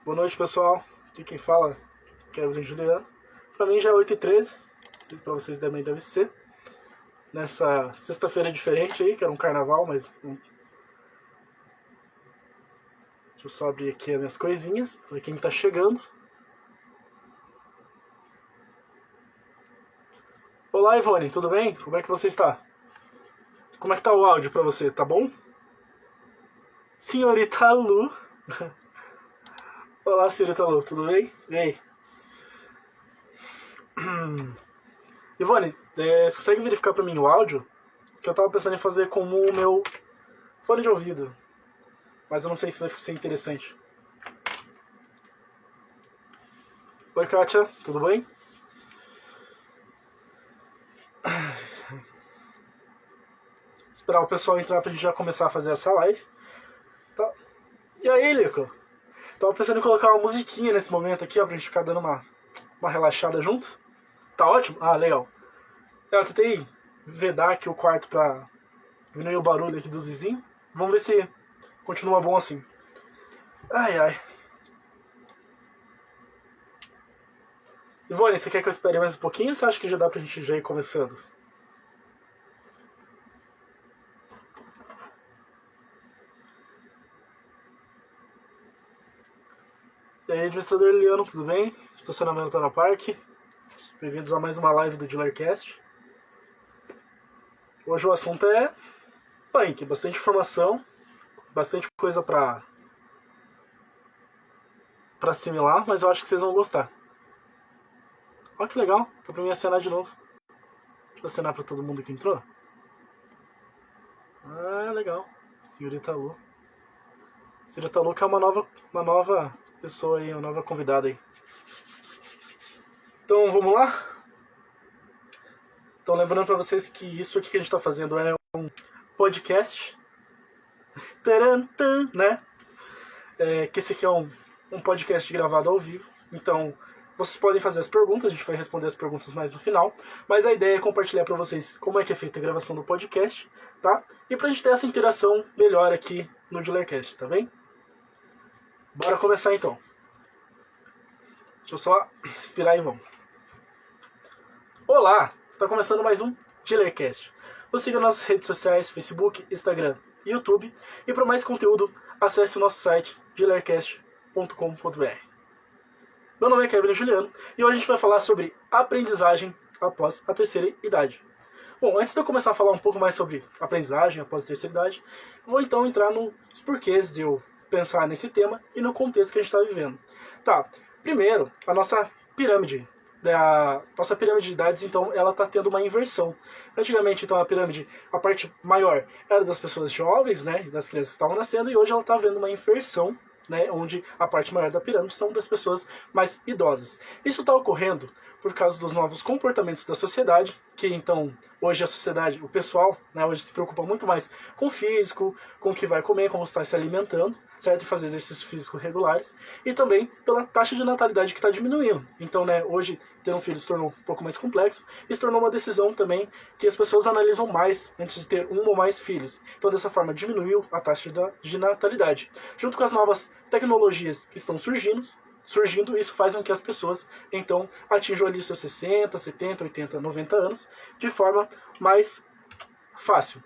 Boa noite, pessoal. Aqui quem fala é Kevin Juliano. Pra mim já é 8h13, pra vocês também deve ser. Nessa sexta-feira diferente aí, que era um carnaval, mas... Deixa eu só abrir aqui as minhas coisinhas, pra quem tá chegando. Olá, Ivone, tudo bem? Como é que você está? Como é que tá o áudio pra você, tá bom? Senhorita Lu. Olá, senhorita Lu, tudo bem? E aí? Ivone, você consegue verificar pra mim o áudio? Que eu tava pensando em fazer como o meu fone de ouvido. Mas eu não sei se vai ser interessante. Oi, Kátia, tudo bem? Esperar o pessoal entrar pra gente já começar a fazer essa live. Tá. E aí, Lico? Tava pensando em colocar uma musiquinha nesse momento aqui, ó, pra gente ficar dando uma relaxada junto. Tá ótimo? Ah, legal. Eu tentei vedar aqui o quarto pra diminuir o barulho aqui dos vizinhos. Vamos ver se continua bom assim. Ai, ai. Ivone, você quer que eu espere mais um pouquinho ou você acha que já dá pra gente já ir começando? E aí, administrador Eliano, tudo bem? Estacionamento tá na Parque. Bem-vindos a mais uma live do Dealercast. Hoje o assunto é punk, bastante informação, bastante coisa pra assimilar, mas eu acho que vocês vão gostar. Olha que legal, dá pra mim acenar de novo. Deixa eu acenar pra todo mundo que entrou. Ah, legal. Senhorita Lu. Senhorita Lu que é uma nova pessoa aí, uma nova convidada aí. Então, vamos lá? Então, lembrando pra vocês que isso aqui que a gente tá fazendo é um podcast. Tarantam, né? Que esse aqui é um podcast gravado ao vivo. Então, vocês podem fazer as perguntas, a gente vai responder as perguntas mais no final. Mas a ideia é compartilhar pra vocês como é que é feita a gravação do podcast, tá? E pra gente ter essa interação melhor aqui no Dealercast, tá bem? Bora começar então. Deixa eu só respirar e vamos. Olá! Está começando mais um Dealercast. Você siga nossas redes sociais, Facebook, Instagram e YouTube. E para mais conteúdo, acesse o nosso site dealercast.com.br. Meu nome é Kevin Juliano e hoje a gente vai falar sobre aprendizagem após a terceira idade. Bom, antes de eu começar a falar um pouco mais sobre aprendizagem após a terceira idade, vou então entrar nos porquês de eu pensar nesse tema e no contexto que a gente está vivendo. Tá, primeiro, a nossa pirâmide. A nossa pirâmide de idades, então, ela está tendo uma inversão. Antigamente, então, a parte maior era das pessoas jovens, né, das crianças que estavam nascendo, e hoje ela está vendo uma inversão, né, onde a parte maior da pirâmide são das pessoas mais idosas. Isso está ocorrendo por causa dos novos comportamentos da sociedade, que então, hoje a sociedade, o pessoal, né, hoje se preocupa muito mais com o físico, com o que vai comer, como está se alimentando, certo? E fazer exercícios físicos regulares, e também pela taxa de natalidade que está diminuindo. Então, né, hoje ter um filho se tornou um pouco mais complexo, e se tornou uma decisão também que as pessoas analisam mais antes de ter um ou mais filhos. Então, dessa forma, diminuiu a taxa de natalidade. Junto com as novas tecnologias que estão surgindo, isso faz com que as pessoas, então, atinjam ali os seus 60, 70, 80, 90 anos de forma mais fácil.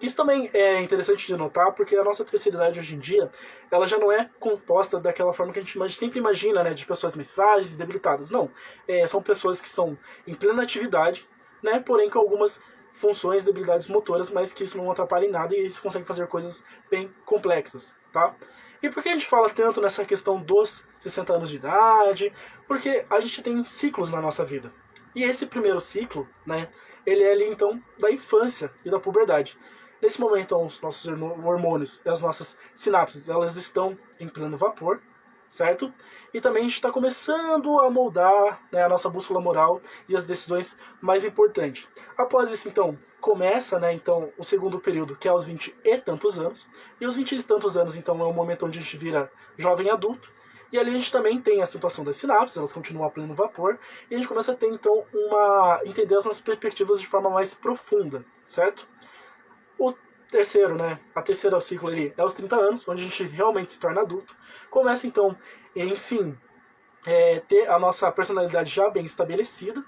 Isso também é interessante de notar, porque a nossa terceira idade hoje em dia, ela já não é composta daquela forma que a gente sempre imagina, né, de pessoas mais frágeis e debilitadas. Não, são pessoas que estão em plena atividade, né, porém com algumas funções, debilidades motoras, mas que isso não atrapalha em nada e eles conseguem fazer coisas bem complexas, tá? E por que a gente fala tanto nessa questão dos 60 anos de idade? Porque a gente tem ciclos na nossa vida. E esse primeiro ciclo, né, ele é ali então da infância e da puberdade. Nesse momento, então, os nossos hormônios e as nossas sinapses, elas estão em pleno vapor, certo? E também a gente está começando a moldar, né, a nossa bússola moral e as decisões mais importantes. Após isso, então, começa, né, então, o segundo período, que é aos 20 e tantos anos. E os 20 e tantos anos, então, é o momento onde a gente vira jovem adulto. E ali a gente também tem a situação das sinapses, elas continuam a pleno vapor. E a gente começa a ter, então, entender as nossas perspectivas de forma mais profunda, certo? terceiro, né, a terceira ciclo ali é os 30 anos, onde a gente realmente se torna adulto. Começa então, enfim, ter a nossa personalidade já bem estabelecida,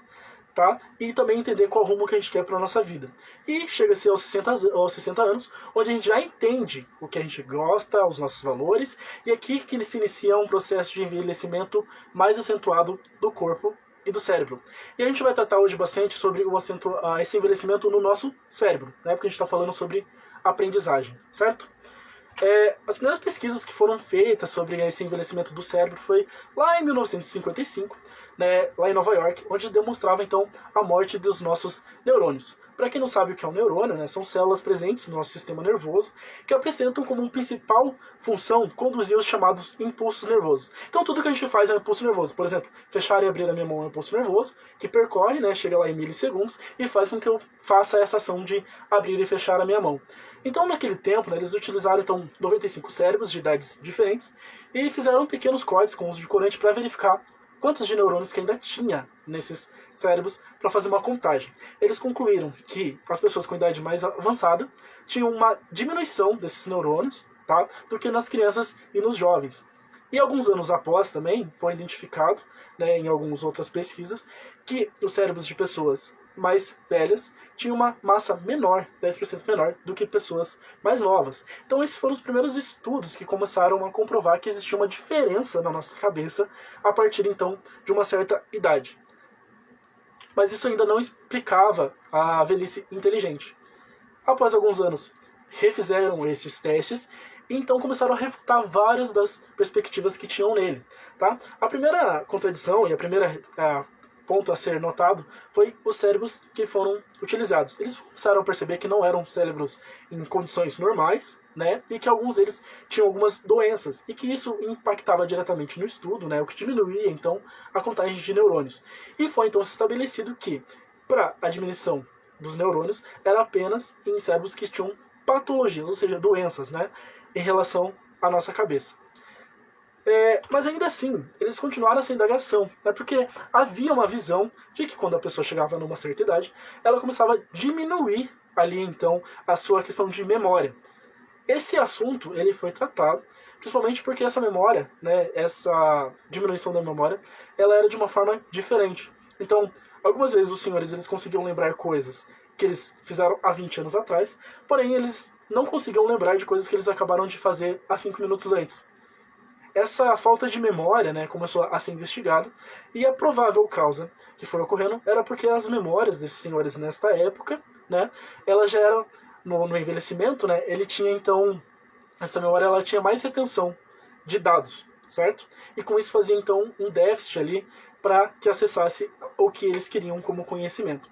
tá? E também entender qual rumo que a gente quer para nossa vida. E chega-se aos 60 anos, onde a gente já entende o que a gente gosta, os nossos valores, e aqui que se inicia um processo de envelhecimento mais acentuado do corpo e do cérebro. E a gente vai tratar hoje bastante sobre esse envelhecimento no nosso cérebro, né? Porque a gente está falando sobre aprendizagem, certo? As primeiras pesquisas que foram feitas sobre esse envelhecimento do cérebro foi lá em 1955, né, lá em Nova York, onde demonstrava então a morte dos nossos neurônios. Para quem não sabe o que é um neurônio, né, são células presentes no nosso sistema nervoso que apresentam como principal função conduzir os chamados impulsos nervosos. Então tudo que a gente faz é um impulso nervoso. Por exemplo, fechar e abrir a minha mão é um impulso nervoso que percorre, né, chega lá em milissegundos e faz com que eu faça essa ação de abrir e fechar a minha mão. Então, naquele tempo, né, eles utilizaram então 95 cérebros de idades diferentes e fizeram pequenos cortes com uso de corante para verificar quantos de neurônios que ainda tinha nesses cérebros para fazer uma contagem. Eles concluíram que as pessoas com idade mais avançada tinham uma diminuição desses neurônios, tá, do que nas crianças e nos jovens. E alguns anos após também foi identificado, né, em algumas outras pesquisas, que os cérebros de pessoas mais velhas tinham uma massa menor, 10% menor, do que pessoas mais novas. Então esses foram os primeiros estudos que começaram a comprovar que existia uma diferença na nossa cabeça a partir então de uma certa idade. Mas isso ainda não explicava a velhice inteligente. Após alguns anos, refizeram esses testes e então começaram a refutar várias das perspectivas que tinham nele. Tá? A primeira contradição e a primeira ponto a ser notado foi os cérebros que foram utilizados. Eles começaram a perceber que não eram cérebros em condições normais, né, e que alguns deles tinham algumas doenças, e que isso impactava diretamente no estudo, né, o que diminuía então a contagem de neurônios. E foi então estabelecido que, para a diminuição dos neurônios, era apenas em cérebros que tinham patologias, ou seja, doenças, né, em relação à nossa cabeça. Mas ainda assim, eles continuaram essa indagação, né, porque havia uma visão de que quando a pessoa chegava numa certa idade, ela começava a diminuir ali então a sua questão de memória. Esse assunto ele foi tratado, principalmente porque essa memória, né, essa diminuição da memória, ela era de uma forma diferente. Então, algumas vezes os senhores eles conseguiam lembrar coisas que eles fizeram há 20 anos atrás, porém eles não conseguiam lembrar de coisas que eles acabaram de fazer há 5 minutos antes. Essa falta de memória, né, começou a ser investigada, e a provável causa que foi ocorrendo era porque as memórias desses senhores nesta época, né, ela já era no envelhecimento, né, ele tinha então, essa memória ela tinha mais retenção de dados, certo? E com isso fazia então um déficit ali para que acessasse o que eles queriam como conhecimento.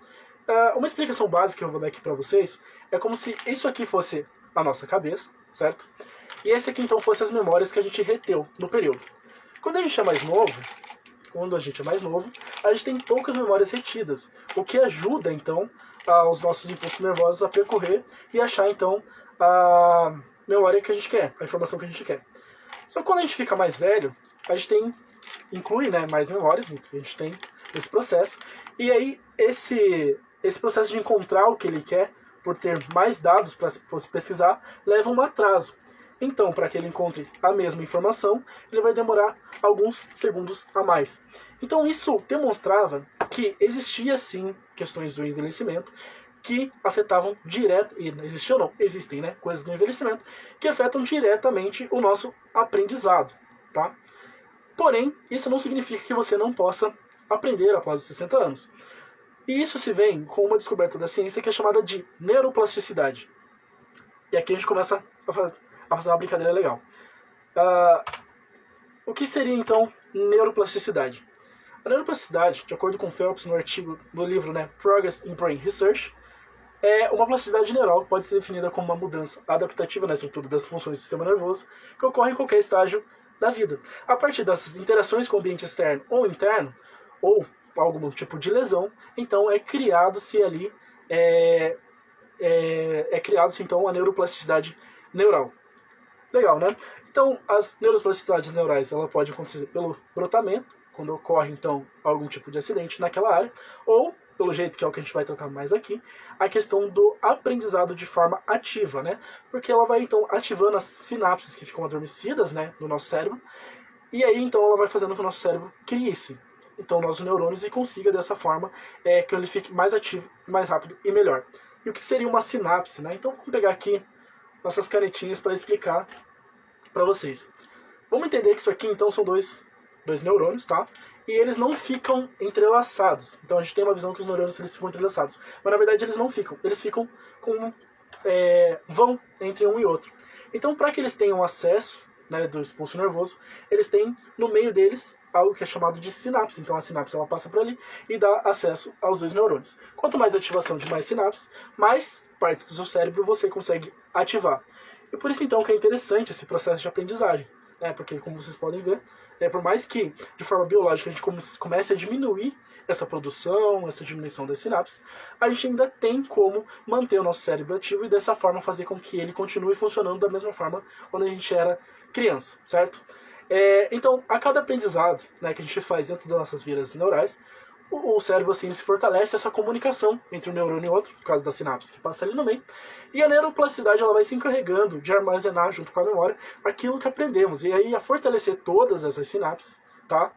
Uma explicação básica que eu vou dar aqui para vocês é como se isso aqui fosse a nossa cabeça, certo? E esse aqui então fosse as memórias que a gente reteu no período. Quando a gente é mais novo, a gente tem poucas memórias retidas, o que ajuda então os nossos impulsos nervosos a percorrer e achar então a memória que a gente quer, a informação que a gente quer. Só que quando a gente fica mais velho, a gente inclui, né, mais memórias, a gente tem esse processo, e aí esse processo de encontrar o que ele quer, por ter mais dados para pesquisar, leva um atraso. Então, para que ele encontre a mesma informação, ele vai demorar alguns segundos a mais. Então, isso demonstrava que existia sim questões do envelhecimento que afetavam existem, né, coisas do envelhecimento que afetam diretamente o nosso aprendizado, tá? Porém, isso não significa que você não possa aprender após os 60 anos. E isso se vem com uma descoberta da ciência que é chamada de neuroplasticidade. E aqui a gente começa a fazer uma brincadeira legal. O que seria então neuroplasticidade? A neuroplasticidade, de acordo com Phelps no artigo do livro, né, Progress in Brain Research, é uma plasticidade neural que pode ser definida como uma mudança adaptativa na estrutura das funções do sistema nervoso que ocorre em qualquer estágio da vida. A partir dessas interações com o ambiente externo ou interno, ou algum tipo de lesão, então é criado-se ali criado-se então a neuroplasticidade neural. Legal, né? Então, as neuroplasticidades neurais, ela pode acontecer pelo brotamento, quando ocorre, então, algum tipo de acidente naquela área, ou pelo jeito que é o que a gente vai tratar mais aqui, a questão do aprendizado de forma ativa, né? Porque ela vai então ativando as sinapses que ficam adormecidas, né, no nosso cérebro, e aí então ela vai fazendo com que o nosso cérebro crie-se, então nossos neurônios, e consiga dessa forma que ele fique mais ativo, mais rápido e melhor. E o que seria uma sinapse, né? Então vamos pegar aqui nossas canetinhas para explicar para vocês. Vamos entender que isso aqui então são dois neurônios, tá? E eles não ficam entrelaçados. Então a gente tem uma visão que os neurônios eles ficam entrelaçados. Mas na verdade eles não ficam. Eles ficam com vão entre um e outro. Então para que eles tenham acesso, né, do impulso nervoso, eles têm no meio deles algo que é chamado de sinapse. Então a sinapse ela passa por ali e dá acesso aos dois neurônios. Quanto mais ativação de mais sinapses, mais partes do seu cérebro você consegue ativar. E por isso então que é interessante esse processo de aprendizagem, né? Porque como vocês podem ver, por mais que de forma biológica a gente comece a diminuir essa produção, essa diminuição das sinapses, a gente ainda tem como manter o nosso cérebro ativo e dessa forma fazer com que ele continue funcionando da mesma forma quando a gente era criança, certo? Então, a cada aprendizado, né, que a gente faz dentro das nossas vias neurais, o cérebro assim se fortalece essa comunicação entre um neurônio e outro, por causa da sinapse que passa ali no meio, e a neuroplasticidade ela vai se encarregando de armazenar junto com a memória aquilo que aprendemos, e aí a fortalecer todas essas sinapses, tá?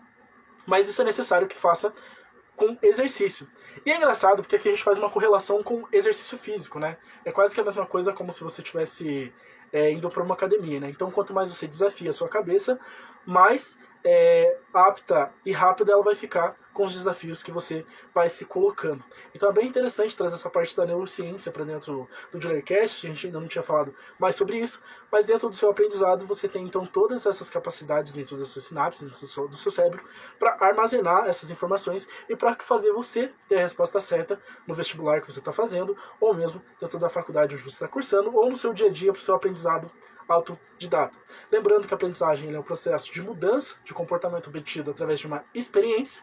Mas isso é necessário que faça com exercício. E é engraçado porque aqui a gente faz uma correlação com exercício físico, né? É quase que a mesma coisa como se você tivesse indo para uma academia, né? Então quanto mais você desafia a sua cabeça, mais apta e rápida ela vai ficar com os desafios que você vai se colocando. Então é bem interessante trazer essa parte da neurociência para dentro do Dealercast. A gente ainda não tinha falado mais sobre isso, mas dentro do seu aprendizado você tem então todas essas capacidades dentro das suas sinapses, dentro do seu cérebro, para armazenar essas informações e para fazer você ter a resposta certa no vestibular que você está fazendo, ou mesmo dentro da faculdade onde você está cursando, ou no seu dia a dia para o seu aprendizado autodidata. Lembrando que a aprendizagem é um processo de mudança de comportamento obtido através de uma experiência,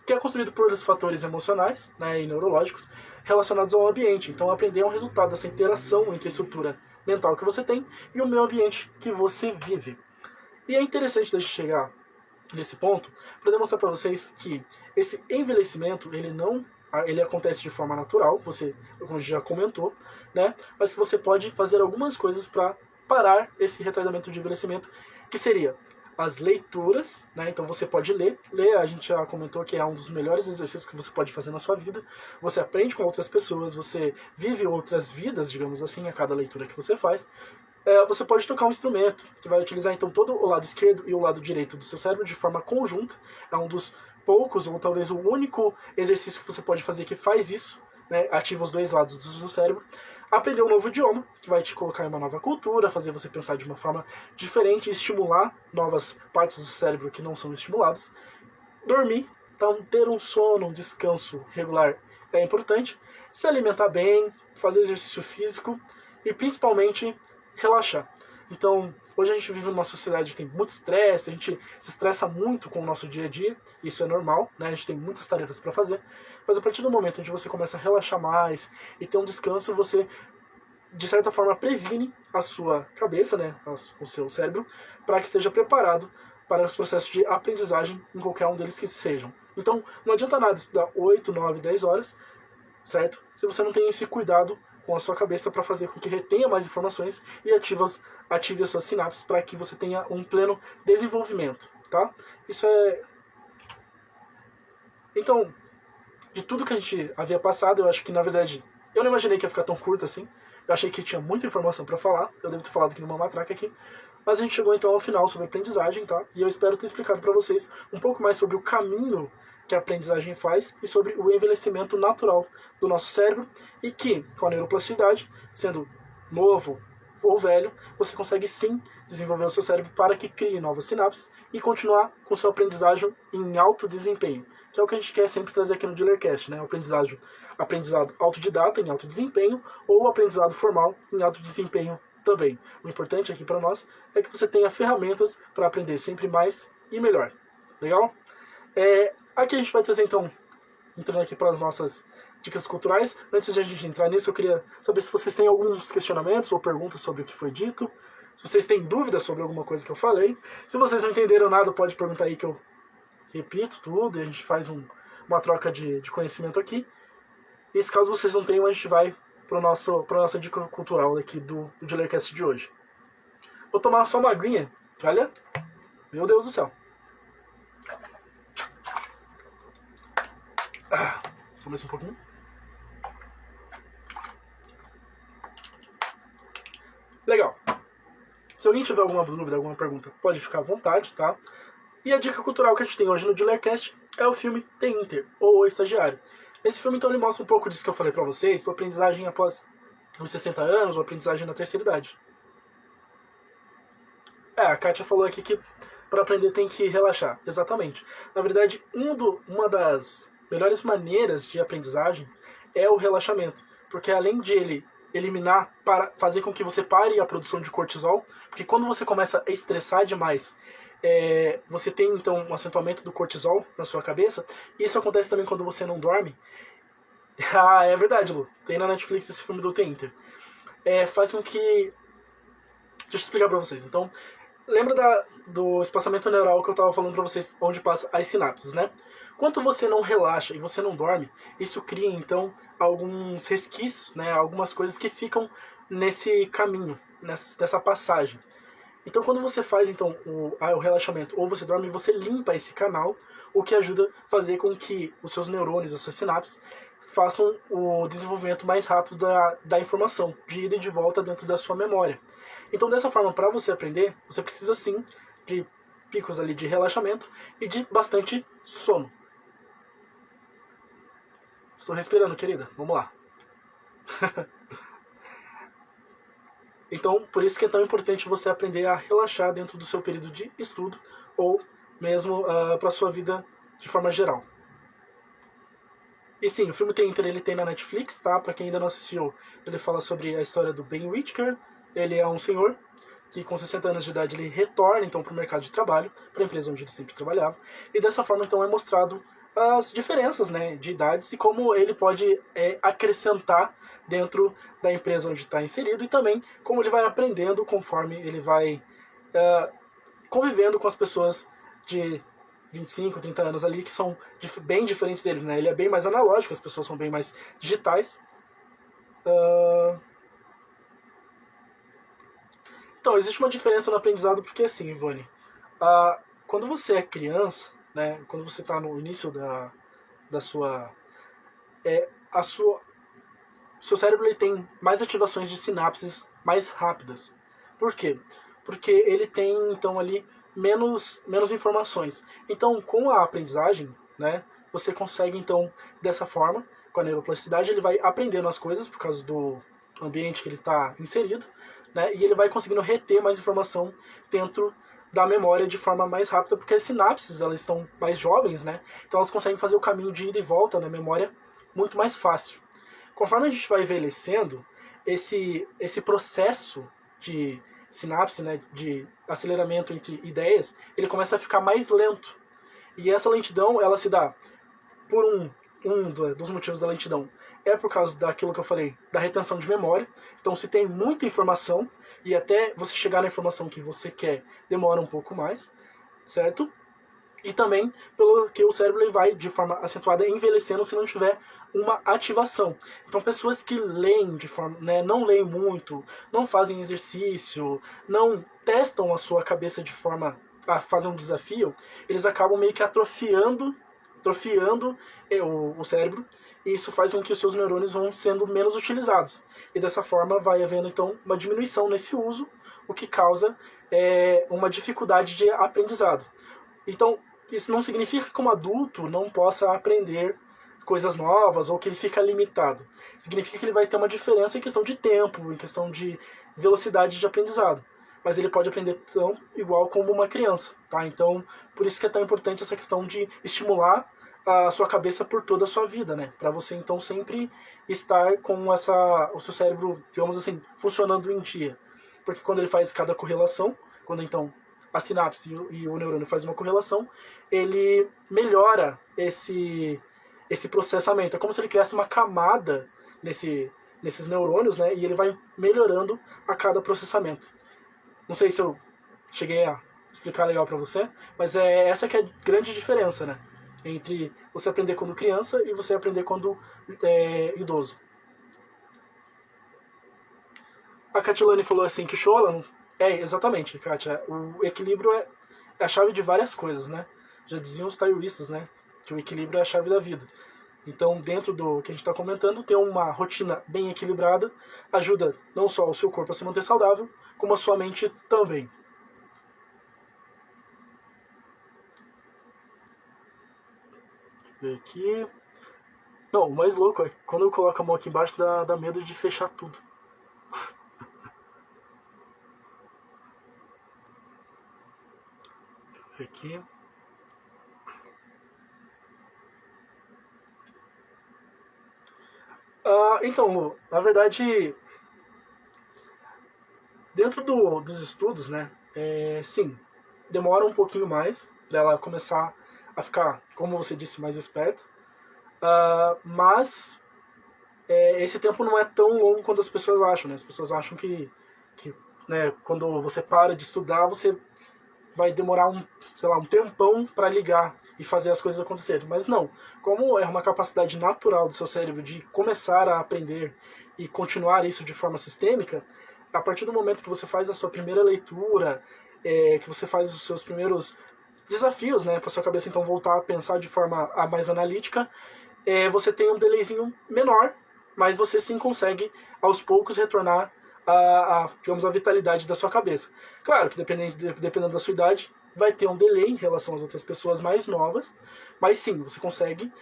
que é construído por fatores emocionais, né, e neurológicos relacionados ao ambiente. Então, aprender é um resultado dessa interação entre a estrutura mental que você tem e o meio ambiente que você vive. E é interessante a gente chegar nesse ponto para demonstrar para vocês que esse envelhecimento ele acontece de forma natural, você, como a gente já comentou, né, mas que você pode fazer algumas coisas para parar esse retardamento de envelhecimento, que seria as leituras, né? Então você pode ler, a gente já comentou que é um dos melhores exercícios que você pode fazer na sua vida. Você aprende com outras pessoas, você vive outras vidas, digamos assim, a cada leitura que você faz. Você pode tocar um instrumento, que vai utilizar então todo o lado esquerdo e o lado direito do seu cérebro de forma conjunta. É um dos poucos, ou talvez o único exercício que você pode fazer que faz isso, né? Ativa os dois lados do seu cérebro. Aprender um novo idioma, que vai te colocar em uma nova cultura, fazer você pensar de uma forma diferente e estimular novas partes do cérebro que não são estimuladas. Dormir, então ter um sono, um descanso regular é importante. Se alimentar bem, fazer exercício físico e principalmente relaxar. Então, hoje a gente vive numa sociedade que tem muito estresse, a gente se estressa muito com o nosso dia a dia, isso é normal, né? A gente tem muitas tarefas para fazer, mas a partir do momento onde você começa a relaxar mais e ter um descanso, você, de certa forma, previne a sua cabeça, né? O seu cérebro, para que esteja preparado para os processos de aprendizagem em qualquer um deles que sejam. Então, não adianta nada estudar 8, 9, 10 horas, certo? Se você não tem esse cuidado com a sua cabeça para fazer com que retenha mais informações e ative as suas sinapses para que você tenha um pleno desenvolvimento, tá? Isso é... Então, de tudo que a gente havia passado, eu acho que, na verdade, eu não imaginei que ia ficar tão curto assim. Eu achei que tinha muita informação para falar, eu devo ter falado aqui numa matraca aqui. Mas a gente chegou então ao final sobre aprendizagem, tá? E eu espero ter explicado para vocês um pouco mais sobre o caminho que a aprendizagem faz e sobre o envelhecimento natural do nosso cérebro, e que, com a neuroplasticidade, sendo novo ou velho, você consegue sim desenvolver o seu cérebro para que crie novas sinapses e continuar com sua aprendizagem em alto desempenho, que é o que a gente quer sempre trazer aqui no Dealercast, né? O aprendizado autodidata em alto desempenho ou o aprendizado formal em alto desempenho também. O importante aqui para nós é que você tenha ferramentas para aprender sempre mais e melhor. Legal? Aqui a gente vai trazer então, entrando aqui para as nossas dicas culturais. Antes de a gente entrar nisso, eu queria saber se vocês têm alguns questionamentos ou perguntas sobre o que foi dito. Se vocês têm dúvidas sobre alguma coisa que eu falei. Se vocês não entenderam nada, pode perguntar aí que eu repito tudo e a gente faz uma troca de conhecimento aqui. E se caso vocês não tenham, a gente vai para nossa dica cultural aqui do Dealercast de hoje. Vou tomar só uma aguinha, olha, meu Deus do céu. Só mais um pouquinho. Legal. Se alguém tiver alguma dúvida, alguma pergunta, pode ficar à vontade, tá? E a dica cultural que a gente tem hoje no Dealercast é o filme The Inter, ou O Estagiário. Esse filme, então, ele mostra um pouco disso que eu falei pra vocês, a aprendizagem após os 60 anos, ou aprendizagem na terceira idade. A Kátia falou aqui que para aprender tem que relaxar. Exatamente. Na verdade, uma das melhores maneiras de aprendizagem é o relaxamento. Porque além de ele eliminar, para fazer com que você pare a produção de cortisol, porque quando você começa a estressar demais, você tem então um acentuamento do cortisol na sua cabeça. Isso acontece também quando você não dorme. Ah, é verdade, Lu. Tem na Netflix esse filme do The Inter. Faz com que... Deixa eu explicar pra vocês. Então, lembra do espaçamento neural que eu tava falando pra vocês, onde passa as sinapses, né? Quando você não relaxa e você não dorme, isso cria, então, alguns resquícios, né? Algumas coisas que ficam nesse caminho, nessa passagem. Então, quando você faz então o relaxamento ou você dorme, você limpa esse canal, o que ajuda a fazer com que os seus neurônios, as suas sinapses, façam o desenvolvimento mais rápido da informação, de ida e de volta dentro da sua memória. Então, dessa forma, para você aprender, você precisa sim de picos ali de relaxamento e de bastante sono. Estou respirando, querida. Vamos lá. Então, por isso que é tão importante você aprender a relaxar dentro do seu período de estudo ou mesmo para a sua vida de forma geral. E sim, o filme The Inter, ele tem na Netflix, tá? Para quem ainda não assistiu, ele fala sobre a história do Ben Whittaker. Ele é um senhor que com 60 anos de idade ele retorna então para o mercado de trabalho, para a empresa onde ele sempre trabalhava. E dessa forma então é mostrado as diferenças, né, de idades e como ele pode acrescentar dentro da empresa onde está inserido e também como ele vai aprendendo conforme ele vai convivendo com as pessoas de 25, 30 anos ali que são bem diferentes dele, né? Ele é bem mais analógico, as pessoas são bem mais digitais. Então, existe uma diferença no aprendizado porque assim, Ivone, quando você é criança, né, quando você está no início da sua... seu cérebro ele tem mais ativações de sinapses mais rápidas. Por quê? Porque ele tem, então, ali menos informações. Então, com a aprendizagem, né, você consegue, então, dessa forma, com a neuroplasticidade, ele vai aprendendo as coisas por causa do ambiente que ele está inserido, né, e ele vai conseguindo reter mais informação dentro da memória de forma mais rápida, porque as sinapses elas estão mais jovens, né, então elas conseguem fazer o caminho de ida e volta na memória muito mais fácil. Conforme a gente vai envelhecendo, esse processo de sinapse, né, de aceleramento entre ideias, ele começa a ficar mais lento. E essa lentidão, ela se dá por um dos motivos da lentidão é por causa daquilo que eu falei, da retenção de memória. Então, se tem muita informação, e até você chegar na informação que você quer, demora um pouco mais, certo? E também pelo que o cérebro ele vai, de forma acentuada, envelhecendo se não tiver uma ativação. Então, pessoas que leem de forma, né, não leem muito, não fazem exercício, não testam a sua cabeça de forma a fazer um desafio, eles acabam meio que atrofiando o cérebro, e isso faz com que os seus neurônios vão sendo menos utilizados. E dessa forma vai havendo então uma diminuição nesse uso, o que causa uma dificuldade de aprendizado. Então, isso não significa que como adulto não possa aprender coisas novas ou que ele fica limitado. Significa que ele vai ter uma diferença em questão de tempo, em questão de velocidade de aprendizado. Mas ele pode aprender tão igual como uma criança, tá? Então, por isso que é tão importante essa questão de estimular a sua cabeça por toda a sua vida, né? Para você, então, sempre estar com o seu cérebro, digamos assim, funcionando em dia. Porque quando ele faz cada correlação, quando, então, a sinapse e o neurônio faz uma correlação, ele melhora esse processamento. É como se ele criasse uma camada nesses neurônios, né? E ele vai melhorando a cada processamento. Não sei se eu cheguei a explicar legal para você, mas essa que é a grande diferença, né? entre você aprender quando criança e você aprender quando idoso. A Catilane falou assim que Sholem, exatamente, Kátia, o equilíbrio é a chave de várias coisas, né? Já diziam os taoístas, né? Que o equilíbrio é a chave da vida. Então, dentro do que a gente está comentando, ter uma rotina bem equilibrada ajuda não só o seu corpo a se manter saudável, como a sua mente também. Deixa eu ver aqui. Não, o mais louco é que quando eu coloco a mão aqui embaixo dá medo de fechar tudo. Deixa eu ver aqui. Então, Lu, na verdade, dentro dos estudos, né, sim, demora um pouquinho mais para ela começar a ficar, como você disse, mais esperta, mas esse tempo não é tão longo quanto as pessoas acham, né? As pessoas acham que né, quando você para de estudar, você vai demorar um tempão para ligar e fazer as coisas acontecerem. Mas não, como é uma capacidade natural do seu cérebro de começar a aprender e continuar isso de forma sistêmica, a partir do momento que você faz a sua primeira leitura, que você faz os seus primeiros desafios, né, para sua cabeça então voltar a pensar de forma mais analítica, você tem um delayzinho menor, mas você sim consegue aos poucos retornar digamos, a vitalidade da sua cabeça. Claro que dependendo da sua idade, vai ter um delay em relação às outras pessoas mais novas, mas sim, você consegue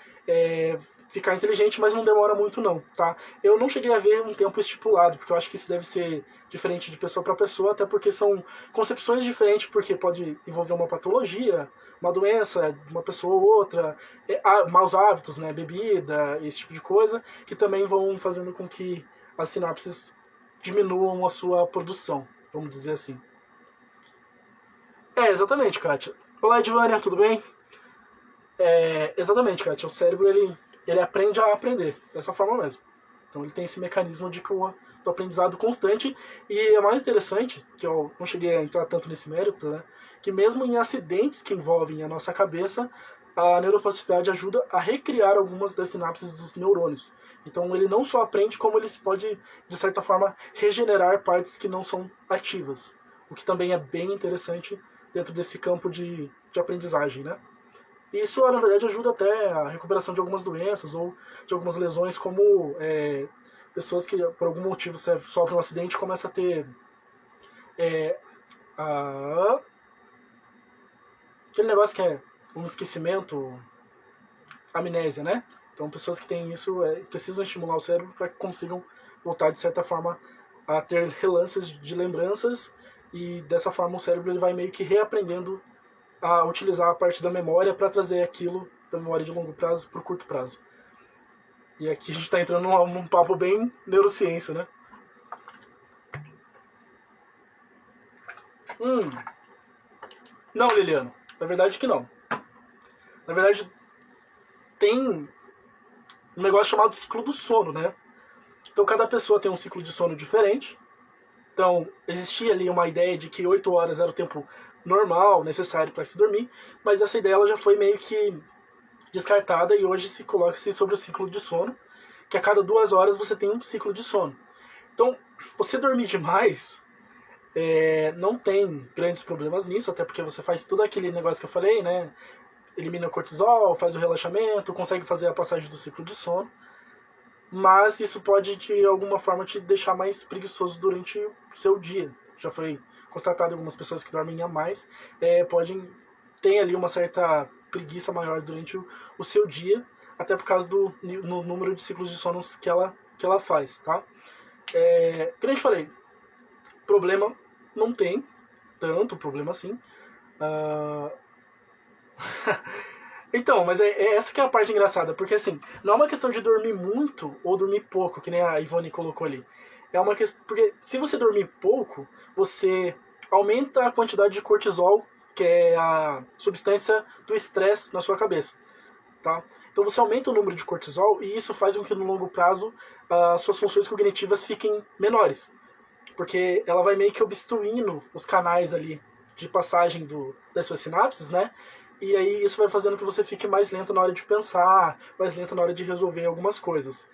ficar inteligente, mas não demora muito não, tá? Eu não cheguei a ver um tempo estipulado, porque eu acho que isso deve ser diferente de pessoa para pessoa, até porque são concepções diferentes, porque pode envolver uma patologia, uma doença de uma pessoa ou outra, maus hábitos, né, bebida, esse tipo de coisa, que também vão fazendo com que as sinapses diminuam a sua produção, vamos dizer assim. Exatamente, Kátia. Olá, Edvânia, tudo bem? Exatamente, Kátia. O cérebro, ele aprende a aprender, dessa forma mesmo. Então ele tem esse mecanismo do aprendizado constante, e é mais interessante, que eu não cheguei a entrar tanto nesse mérito, né, que mesmo em acidentes que envolvem a nossa cabeça, a neuroplasticidade ajuda a recriar algumas das sinapses dos neurônios. Então ele não só aprende, como ele pode, de certa forma, regenerar partes que não são ativas. O que também é bem interessante dentro desse campo de aprendizagem, né? E isso, na verdade, ajuda até a recuperação de algumas doenças ou de algumas lesões, como pessoas que, por algum motivo, sofrem um acidente e começam a ter aquele negócio que é um esquecimento, amnésia, né? Então, pessoas que têm isso precisam estimular o cérebro para que consigam voltar, de certa forma, a ter relances de lembranças, e dessa forma o cérebro ele vai meio que reaprendendo a utilizar a parte da memória para trazer aquilo da memória de longo prazo para o curto prazo. E aqui a gente está entrando num papo bem neurociência, né? Não, Liliano. Na verdade que não. Na verdade, tem um negócio chamado ciclo do sono, né? Então cada pessoa tem um ciclo de sono diferente. Então existia ali uma ideia de que 8 horas era o tempo normal, necessário para se dormir, mas essa ideia ela já foi meio que descartada, e hoje se coloca-se sobre o ciclo de sono, que a cada 2 horas você tem um ciclo de sono. Então, você dormir demais não tem grandes problemas nisso, até porque você faz tudo aquele negócio que eu falei, né? Elimina o cortisol, faz o relaxamento, consegue fazer a passagem do ciclo de sono, mas isso pode de alguma forma te deixar mais preguiçoso durante o seu dia. Já foi constatado em algumas pessoas que dormem a mais, tem ali uma certa preguiça maior durante o seu dia, até por causa do no número de ciclos de sono que ela faz, tá? Como eu te falei, problema não tem tanto problema assim. Então, mas essa que é a parte engraçada, porque assim, não é uma questão de dormir muito ou dormir pouco, que nem a Ivone colocou ali. É uma questão, porque se você dormir pouco, você aumenta a quantidade de cortisol, que é a substância do estresse na sua cabeça, tá? Então você aumenta o número de cortisol, e isso faz com que no longo prazo as suas funções cognitivas fiquem menores, porque ela vai meio que obstruindo os canais ali de passagem das suas sinapses, né? E aí isso vai fazendo que você fique mais lento na hora de pensar, mais lento na hora de resolver algumas coisas.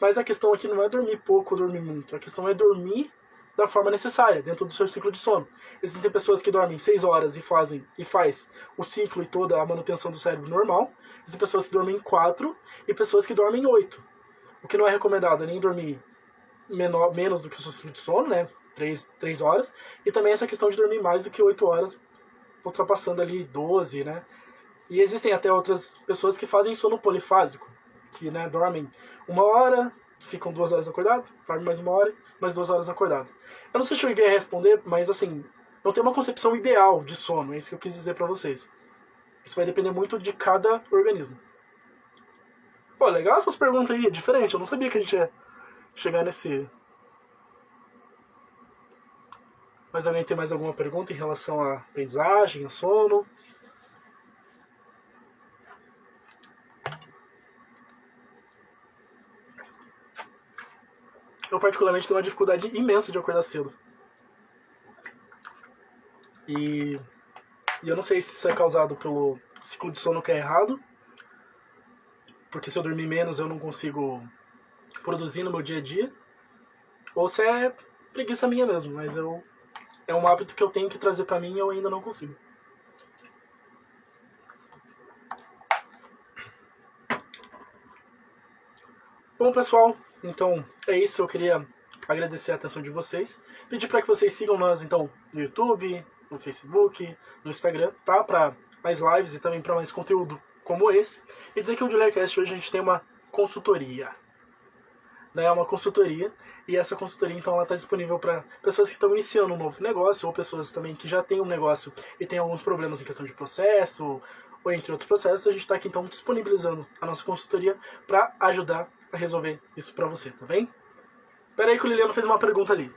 Mas a questão aqui não é dormir pouco ou dormir muito. A questão é dormir da forma necessária, dentro do seu ciclo de sono. Existem pessoas que dormem 6 horas e faz o ciclo e toda a manutenção do cérebro normal. Existem pessoas que dormem 4 e pessoas que dormem 8. O que não é recomendado é nem dormir menos do que o seu ciclo de sono, né? 3 horas. E também essa questão de dormir mais do que 8 horas, ultrapassando ali 12, né? E existem até outras pessoas que fazem sono polifásico, que, né, dormem 1 hora, ficam 2 horas acordados, dormem mais 1 hora, mais 2 horas acordado. Eu não sei se eu cheguei a responder, mas assim, não tem uma concepção ideal de sono, é isso que eu quis dizer pra vocês. Isso vai depender muito de cada organismo. Pô, legal essas perguntas aí, é diferente, eu não sabia que a gente ia chegar nesse... Mas alguém tem mais alguma pergunta em relação à aprendizagem, a sono? Eu particularmente tenho uma dificuldade imensa de acordar cedo. E eu não sei se isso é causado pelo ciclo de sono que é errado, porque se eu dormir menos eu não consigo produzir no meu dia a dia, ou se é preguiça minha mesmo, mas é um hábito que eu tenho que trazer pra mim e eu ainda não consigo. Bom, pessoal, então é isso. Eu queria agradecer a atenção de vocês. Pedir para que vocês sigam nós, então, no YouTube, no Facebook, no Instagram, tá? Para mais lives e também para mais conteúdo como esse. E dizer que o Dilercast hoje a gente tem uma consultoria. Né? Uma consultoria. E essa consultoria, então, ela está disponível para pessoas que estão iniciando um novo negócio ou pessoas também que já têm um negócio e têm alguns problemas em questão de processo ou entre outros processos. A gente está aqui, então, disponibilizando a nossa consultoria para ajudar a resolver isso pra você, tá bem? Pera aí que o Liliano fez uma pergunta ali.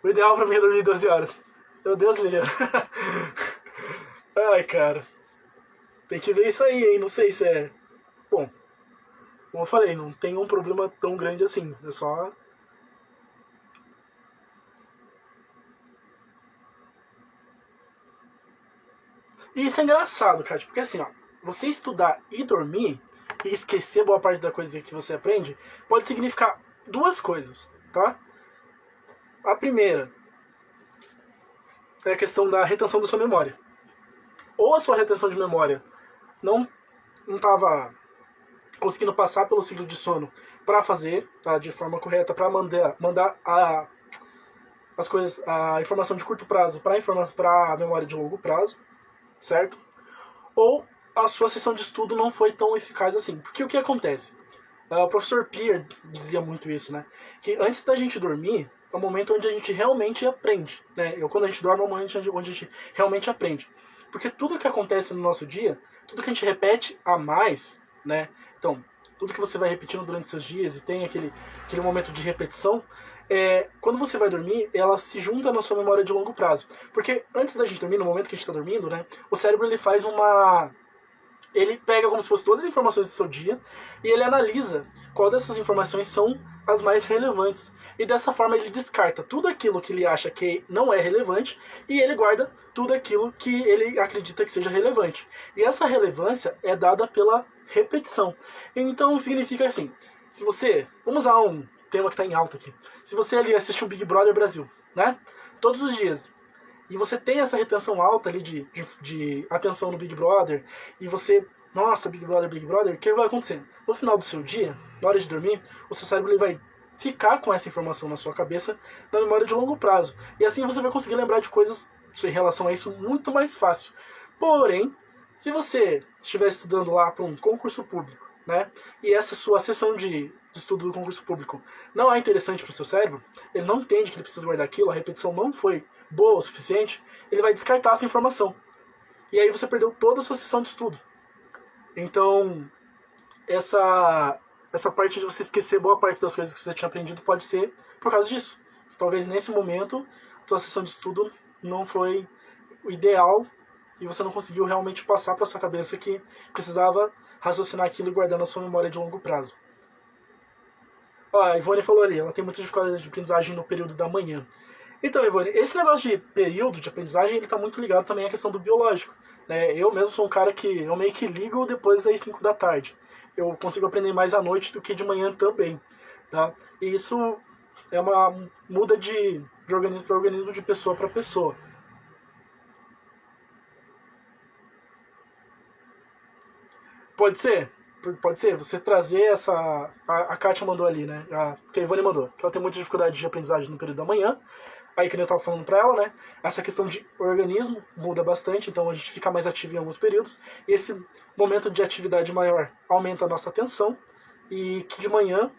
O ideal pra mim é dormir 12 horas. Meu Deus, Liliano. Ai, cara. Tem que ver isso aí, hein? Não sei se é... Bom, como eu falei, não tem um problema tão grande assim. É só... E isso é engraçado, cara. Porque assim, ó. Você estudar e dormir... e esquecer boa parte da coisa que você aprende, pode significar 2 coisas, tá? A primeira é a questão da retenção da sua memória. Ou a sua retenção de memória não estava conseguindo passar pelo ciclo de sono para fazer, tá, de forma correta, para mandar as coisas, a informação de curto prazo para a memória de longo prazo, certo? Ou a sua sessão de estudo não foi tão eficaz assim. Porque o que acontece? O professor Peer dizia muito isso, né? Que antes da gente dormir, é o momento onde a gente realmente aprende, né? Quando a gente dorme, é o momento onde a gente realmente aprende. Porque tudo que acontece no nosso dia, tudo que a gente repete a mais, né? Então, tudo que você vai repetindo durante seus dias e tem aquele momento de repetição, quando você vai dormir, ela se junta na sua memória de longo prazo. Porque antes da gente dormir, no momento que a gente está dormindo, né? O cérebro ele faz uma... Ele pega como se fosse todas as informações do seu dia e ele analisa qual dessas informações são as mais relevantes. E dessa forma ele descarta tudo aquilo que ele acha que não é relevante e ele guarda tudo aquilo que ele acredita que seja relevante. E essa relevância é dada pela repetição. Então significa assim, se você... Vamos usar um tema que está em alta aqui. Se você ali assiste o Big Brother Brasil, né? Todos os dias... E você tem essa retenção alta ali de atenção no Big Brother, e você, nossa, Big Brother, o que vai acontecer? No final do seu dia, na hora de dormir, o seu cérebro ele vai ficar com essa informação na sua cabeça na memória de longo prazo. E assim você vai conseguir lembrar de coisas em relação a isso muito mais fácil. Porém, se você estiver estudando lá para um concurso público, né, e essa sua sessão de estudo do concurso público não é interessante para o seu cérebro, ele não entende que ele precisa guardar aquilo, a repetição não foi boa o suficiente, ele vai descartar essa informação. E aí você perdeu toda a sua sessão de estudo. Então, essa parte de você esquecer boa parte das coisas que você tinha aprendido pode ser por causa disso. Talvez nesse momento a tua sessão de estudo não foi o ideal e você não conseguiu realmente passar para sua cabeça que precisava raciocinar aquilo e guardar na sua memória de longo prazo. Ó, a Ivone falou ali, ela tem muita dificuldade de aprendizagem no período da manhã. Então, Ivone, esse negócio de período de aprendizagem, ele está muito ligado também à questão do biológico. Eu mesmo sou um cara que eu meio que ligo depois das 5 da tarde. Eu consigo aprender mais à noite do que de manhã também. Tá? E isso é uma muda de organismo para organismo, de pessoa para pessoa. Pode ser, pode ser. Você trazer essa... A Kátia mandou ali, né? Que a Ivone mandou. Que ela tem muita dificuldade de aprendizagem no período da manhã. Aí, que nem eu tava falando pra ela, né? Essa questão de organismo muda bastante, então a gente fica mais ativo em alguns períodos. Esse momento de atividade maior aumenta a nossa atenção. E que de manhã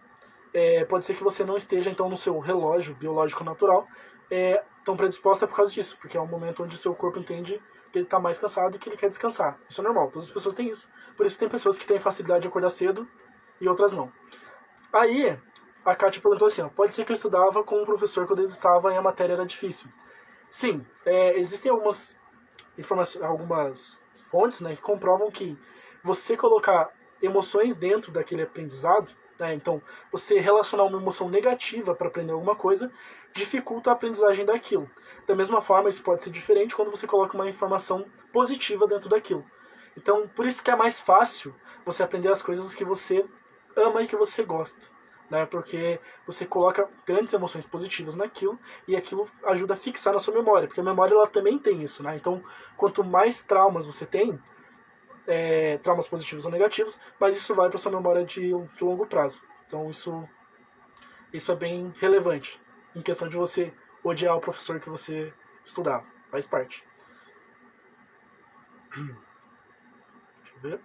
pode ser que você não esteja, então, no seu relógio biológico natural tão predisposta por causa disso. Porque é um momento onde o seu corpo entende que ele está mais cansado e que ele quer descansar. Isso é normal, todas as pessoas têm isso. Por isso tem pessoas que têm facilidade de acordar cedo e outras não. Aí, a Kátia perguntou assim, ó, pode ser que eu estudava com um professor quando eu estava e a matéria era difícil. Sim, existem algumas fontes, né, que comprovam que você colocar emoções dentro daquele aprendizado, né, então você relacionar uma emoção negativa para aprender alguma coisa, dificulta a aprendizagem daquilo. Da mesma forma, isso pode ser diferente quando você coloca uma informação positiva dentro daquilo. Então, por isso que é mais fácil você aprender as coisas que você ama e que você gosta. Né? Porque você coloca grandes emoções positivas naquilo e aquilo ajuda a fixar na sua memória. Porque a memória ela também tem isso. Né? Então, quanto mais traumas você tem, traumas positivos ou negativos, mas isso vai para sua memória de longo prazo. Então, isso é bem relevante em questão de você odiar o professor que você estudava. Faz parte. Deixa eu ver.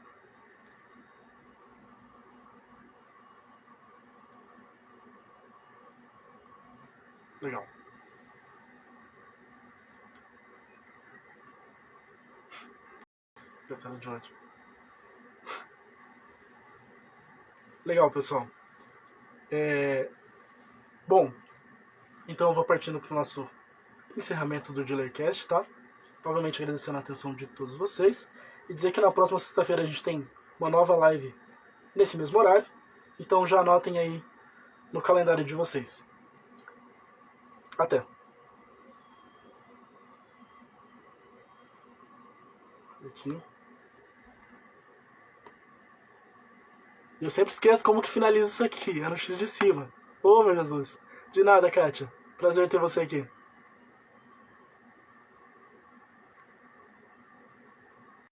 Legal. De ódio. Legal, pessoal. Bom, então eu vou partindo para o nosso encerramento do Dealercast, tá? Novamente agradecendo a atenção de todos vocês e dizer que na próxima sexta-feira a gente tem uma nova live nesse mesmo horário. Então já anotem aí no calendário de vocês. Até. Aqui. Eu sempre esqueço como que finaliza isso aqui. É no X de cima. Ô, meu Jesus. De nada, Kátia. Prazer ter você aqui.